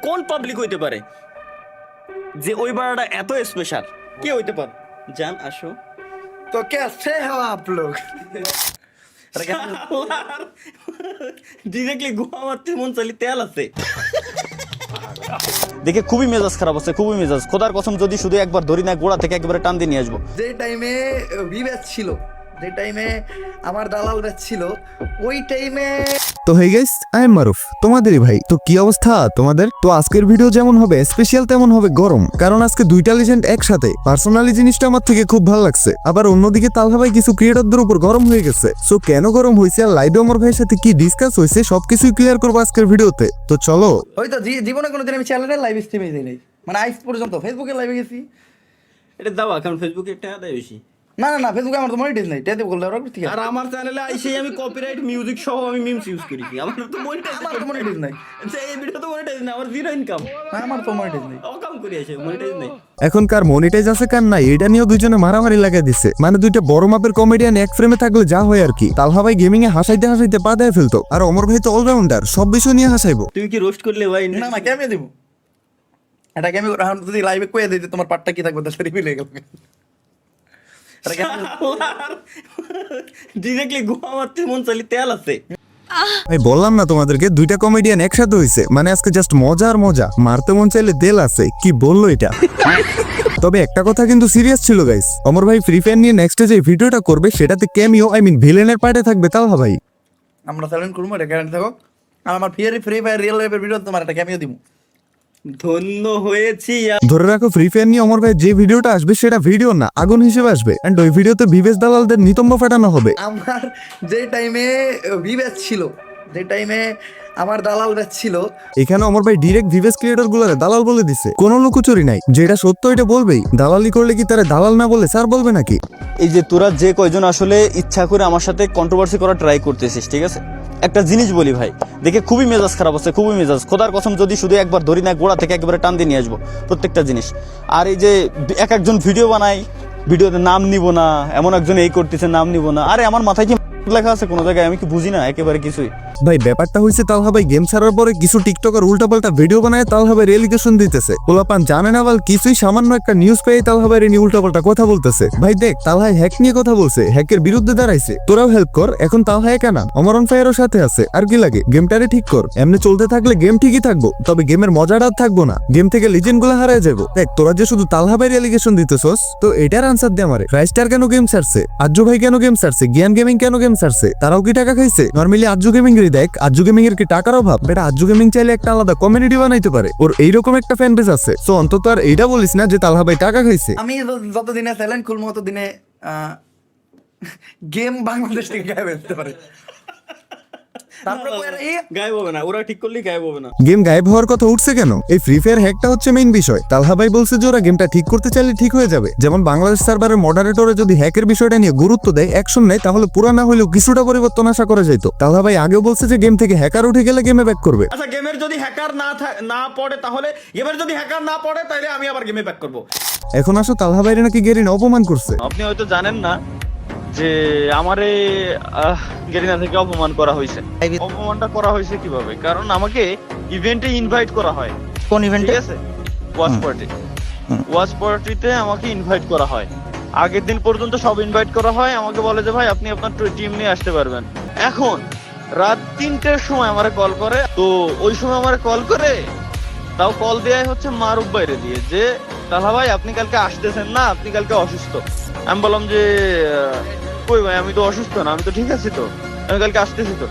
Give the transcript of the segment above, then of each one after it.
কোন পাবলিক হইতে পারে যে ওই বাড়াটা এত স্পেশাল? কে হইতে পারে? জান আসো। तो कैसे हो आप लोग? ডিরেক্টলি গোয়া মারতে মন চাইলে তেল আছে। দেখে খুবই মেজাজ খারাপ আছে, খুবই মেজাজ। খোদার কসম যদি শুধু একবার ধরি না, গোড়া থেকে একেবারে টান দিয়ে নিয়ে আসবো। যে টাইমে বিবেচ ছিল, যে টাইমে আমার দালাল ব্যাচ ছিল, ওই টাইমে তো হে গাইস, আই এম মারুফ, তোমাদেরই ভাই। তো কি অবস্থা তোমাদের? তো আজকের ভিডিও যেমন হবে স্পেশাল তেমন হবে গরম, কারণ আজকে দুইটা লিজেন্ড একসাথে। পার্সোনালি জিনিসটা আমার থেকে খুব ভালো লাগছে। আবার অন্যদিকে তালহা ভাই কিছু ক্রিয়েটরদের উপর গরম হয়ে গেছে। সো কেন গরম হয়েছে আর লাইভে আমার ভাইয়ের সাথে কি ডিসকাস হয়েছে সবকিছুই ক্লিয়ার করবো আজকের ভিডিওতে। তো চলো। হয়তো জীবনে কোনোদিন আমি চ্যানেলে লাইভ স্ট্রিমে দিই নাই, মানে আজ পর্যন্ত ফেসবুকে লাইভে গেছি। এটা দাও, কারণ ফেসবুকে এটা দেয় বেশি। না না না, ফেসবুকে আমার তো মনিটাইজ নাই, টেতে বললে ওরা ঠিক আছে। আর আমার চ্যানেলে আইসে আমি কপিরাইট মিউজিক সহ আমি মিমস ইউজ করেছি। আমার তো মনিটাইজ নাই, এই ভিডিও তো মনিটাইজ না, আমার জিরো ইনকাম। আমার তো মনিটাইজ নাই। অকাম করে আসে, মনিটাইজ নাই। এখন কার মনিটাইজ আছে কার নাই এটা নিয়েও দুইজনে মারামারি লাগাই দিচ্ছে। মানে দুইটা বড় মাপের কমেডিয়ান এক ফ্রেমে থাকলে যা হয় আর কি। তালহা ভাই গেমিং এ হাসাইতে হাসাইতে পা দেয় ফেলতো, আর অমর ভাই তো অলরাউন্ডার, সব বিষয় নিয়ে হাসাইবো। তুমি কি রোস্ট করলে ভাই? না না, কেমনে দিব এটা? কেমন এখন যদি লাইভে কয়ে দিই তোমার পার্টটা কি থাকবে, তাহলে রিভিল হয়ে গেল। ডিরেক্টলি গোয়া মারতে মন চাইলে তেল আছে। ভাই বললাম না তোমাদেরকে, দুইটা কমেডিয়ান একসাথে হইছে, মানে আজকে জাস্ট মজা আর মজা। মারতে মন চাইলে তেল আছে, কি বললো এটা? তবে একটা কথা কিন্তু সিরিয়াস ছিল গাইস, অমর ভাই ফ্রি ফায়ার নিয়ে নেক্সটে যে ভিডিওটা করবে সেটাতে ক্যামিও ভিলেনের পার্টে থাকবে তালহা ভাই। আমরা চ্যালেঞ্জ করবো, এটা গ্যারান্টি থাকো। আর আমার ফ্রি ফায়ার রিয়েল লাইফের ভিডিও তোমার একটা ক্যামিও দিব। ধন্য হয়েছি। ধরে রাখো, ফ্রি ফায়ার নিয়ে অমর ভাই যে ভিডিওটা আসবে সেটা ভিডিও না, আগুন হিসেবে আসবে। এন্ড ওই ভিডিওতে বিবেশ দালালদের নিতম্ব ফাটানো হবে। আমার যে টাইমে বিবেচ ছিল, যে টাইমে আমার দালাল ব্যাচ ছিল, এখানে অমর ভাই ডিরেক্ট ভিভেস ক্রিয়েটর গুলারে দালাল বলে দিছে, কোনো লুকোচুরি নাই। যেটা সত্য এটা বলবেই, দালালি করলে কি তারা দালাল না বলে স্যার বলবে নাকি? এই যে তোরা যে কয়জন আসলে ইচ্ছা করে আমার সাথে কন্ট্রোভার্সি করা ট্রাই করতেছিস, ঠিক আছে? একটা জিনিস বলি ভাই, দেখে খুবই মেজাজ খারাপ আছে, খুবই মেজাজ। খোদার কসম যদি শুধু একবার ধরি না, গোড়া থেকে একেবারে টান দিয়ে নিয়ে আসবো প্রত্যেকটা জিনিস। আর এই যে এক একজন ভিডিও বানাই, ভিডিওতে নাম নিব না, এমন একজন এই করতেছে নাম নিব না। আরে আমার মাথায় কি লেখা আছে কোনো জায়গায়? আমি কি বুঝি না একেবারে কিছুই। ভাই ব্যাপারটা হইছে, তালহা ভাই গেম ছাড়ার পরে কিছু টিকটকার উল্টাপাল্টা ভিডিও বানায় তালহা ভাই রিয়েলিগেশন দিতেছে। পোলাপান জানে না বল কিছুই, সামান্য একটা নিউজ পেয়ে তালহা ভাই নিয়ে উল্টাপাল্টা কথা বলতেছে। ভাই দেখ, তালহা হ্যাক নিয়ে কথা বলছে, হ্যাকের বিরুদ্ধে দাঁড়াইছে। তোরাও হেল্প কর, এখন তালহা কেনা অমরন ফায়ারও সাথে আছে। আর কি লাগে, গেমটারে ঠিক কর। এমনি চলতে থাকলে গেম ঠিকই থাকবো, তবে গেমের মজাটা আর থাকবো না। গেম থেকে লিজেন্ড গুলো হারায় যাবো। দেখ, তোরা যে শুধু তালহা ভাই রিয়েলিগেশন দিতেছস, তো এটার আনসার দে আমারে। রাইস্টার কেন গেম ছাড়ছে? আজ্জু ভাই কেন গেম ছাড়ছে? জ্ঞান গেমিং কেন গেম ছাড়ছে? তারাও কি টাকা খাইছে? নরমালি আজ্জু গেমিং এর দেখ, আজ্জু গেমিং এর কি টাকার অভাব? বেটা আজ্জু গেমিং চাইলে একটা আলাদা কমিউনিটি বানাইতে পারে, ওর এইরকম একটা ফ্যান বেস আছে। সো অন্তত আর এইটা বলিস না যে তালহা ভাই টাকা খাইছে। আমি যতদিনে চ্যালেঞ্জ খুলবো ততদিনে গেম বাংলাদেশ থেকে গায়েব হতে পারে। তারপরে গায়েব হবে না, ওরা ঠিক করলেই গায়েব হবে না। গেম গায়েব হওয়ার কথা উঠছে কেন? এই ফ্রি ফায়ার হ্যাকটা হচ্ছে মেইন বিষয়। তালহা ভাই বলছে যে ওরা গেমটা ঠিক করতে চাইলে ঠিক হয়ে যাবে। যেমন বাংলাদেশ সার্ভারের মডারেটরে যদি হ্যাকের বিষয়টা নিয়ে গুরুত্ব দেয়, অ্যাকশন নেয়, তাহলে পুরা না হলেও কিছুটা পরিবর্তন আশা করা যেত। তালহা ভাই আগেও বলছে যে গেম থেকে হ্যাকার উঠে গেলে গেমে ব্যাক করবে। আচ্ছা, গেমের যদি হ্যাকার না পড়ে তাহলে, গেমের যদি হ্যাকার না পড়ে তাহলে আমি আবার গেমে ব্যাক করব। এখন আসো, তালহা ভাইরে নাকি গেরিনা অপমান করছে। আপনি হয়তো জানেন না যে আমারে গেরিনা থেকে অপমান করা হয়েছে। অপমানটা করা হয়েছে কিভাবে? কারণ আমাকে ইভেন্টে ইনভাইট করা হয়। কোন ইভেন্টে? ঠিক আছে, ওয়াচ পার্টিতে আমাকে ইনভাইট করা হয়। আগের দিন পর্যন্ত সব ইনভাইট করা হয়, আমাকে বলে যে ভাই আপনি আপনার টিম নিয়ে আসতে পারবেন। এখন রাত 3টার সময় আমারে কল করে, তো ওই সময় আমারে কল করে, তাও কল দেয়াই হচ্ছে মারুফ বাইরে দিয়ে, যে তাহলে ভাই আপনি কালকে আসতেছেন না, আপনি কালকে অসুস্থ। আমি বললাম যে কই ভাই, আমি তো অসুস্থ না, আমি তো ঠিক আছি, তো আমি কালকে আসতেছি। তো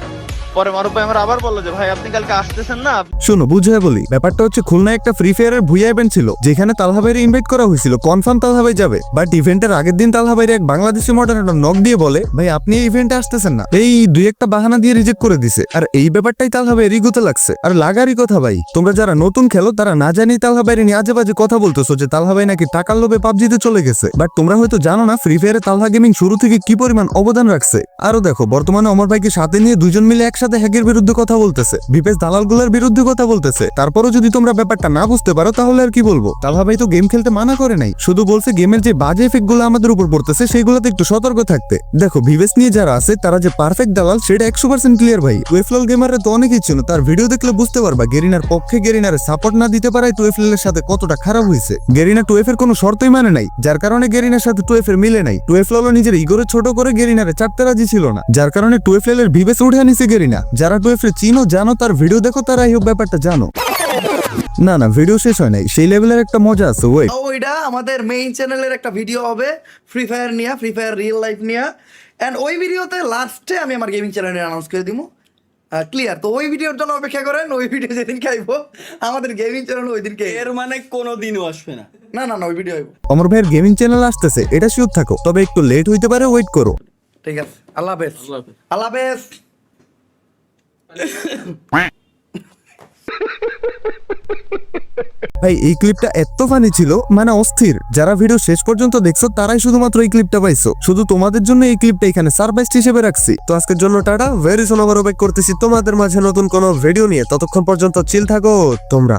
পরে মারুফ ভাই আমার আবার বললো যে ভাই আপনি কালকে আসতেছেন না। শোনো, বুঝে বলি, ব্যাপারটা হচ্ছে খুলনায় একটা ফ্রি ফায়ারের ভুইয়া ইভেন্ট ছিল, যেখানে তালহা ভাইরে ইনভাইট করা হয়েছিল। কনফার্ম তালহা ভাই যাবে, বাট ইভেন্টের আগের দিন তালহা ভাইরে এক বাংলাদেশি মডারেটর নক দিয়ে বলে ভাই আপনি এই ইভেন্টে আসতেছেন না। এই দুই একটা বাহানা দিয়ে রিজেক্ট করে দিছে। আর এই ব্যাপারটাই তালহা ভাই রিগুতে লাগছে। আর লাগারই কথা ভাই, তোমরা যারা নতুন খেলো তারা না জানি তালহা ভাইরে নিয়ে আজে বাজে কথা বলতেছো যে তালহা ভাই নাকি টাকার লোভে পাবজিতে চলে গেছে। বাট তোমরা হয়তো জানো না ফ্রি ফায়ারে তালহা গেমিং শুরু থেকে কি পরিমাণ অবদান রাখছে। আরো দেখো, বর্তমানে অমর ভাইকে সাথে নিয়ে দুইজন মিলে একসাথে সাথে হ্যাকের বিরুদ্ধে কথা বলতেছে, বিপেস দালালগুলোর বিরুদ্ধে কথা বলতেছে। তারপরও যদি তোমরা ব্যাপারটা না বুঝতে পারো তাহলে আর কি বলবো। তালহা ভাই তো গেম খেলতে মানা করে নাই, শুধু বলছে গেমের যে বাজে এফেক্ট গুলো আমাদের উপর পড়তেছে সেইগুলোতে একটু সতর্ক থাকতে। দেখো ভিভেস নিয়ে যারা আছে তারা যে পারফেক্ট দালাল সেটা 100% ক্লিয়ার ভাই। টুয়েফলল গেমাররা তো অনেকেই ছিল, তার ভিডিও দেখলে বুঝতে পারবা গেরিনার পক্ষে গেরিনারে সাপোর্ট না দিতে পারায় টুয়েফলের সাথে কতটা খারাপ হয়েছে। গেরিনা টুয়েফের কোনো শর্তই মানে নাই, যার কারণে গেরিনার সাথে টুয়েফের মিলে নাই। টুয়েফলল নিজের ইগোরে ছোট করে গেরিনারে চাপতে রাজি ছিল না, যার কারণে টুয়েফলের ভিভেস উঠে আনিছে গেরিনা। যারা টুয়েফের চিনো জানো, তার ভিডিও দেখো, তারা এই ব্যাপারটা জানো। না না, ভিডিও শেষ হয় নাই, সেই লেভেলের একটা মজা আছে। ওই ওইটা আমাদের মেইন চ্যানেলের একটা ভিডিও হবে ফ্রি ফায়ার নিয়ে, ফ্রি ফায়ার রিয়েল লাইফ নিয়ে। অ্যান্ড ওই ভিডিওতে লাস্টে আমি আমার গেমিং চ্যানেলে অ্যানাউন্স করে দিব। ক্লিয়ার? তো ওই ভিডিওর জন্য অপেক্ষা করেন। ওই ভিডিও যেদিন খাইবো আমাদের গেমিং চ্যানেল ওই দিনকে, এর মানে কোনোদিনও আসবে না। না না না, ওই ভিডিও হইব। অমর ভাইয়ের গেমিং চ্যানেল আসতেছে, এটা শিওর থাকো, তবে একটু লেট হইতে পারে, ওয়েট করো। ঠিক আছে, আল্লাহ হাফেজ। আল্লাহ হাফেজ। ভাই এই ক্লিপটা এত ফানি ছিল, মানে অস্থির। যারা ভিডিও শেষ পর্যন্ত দেখছো তারাই শুধুমাত্র এই ক্লিপটা পাইছো। শুধু তোমাদের জন্য এই ক্লিপটা এখানে সারপ্রাইজ হিসেবে রাখছি। তো আজকের জন্য টাটা, ভেরি সুন। আবার ওয়েট করতেছি তোমাদের মাঝে নতুন কোনো ভিডিও নিয়ে। ততক্ষণ পর্যন্ত চিল থাকো তোমরা।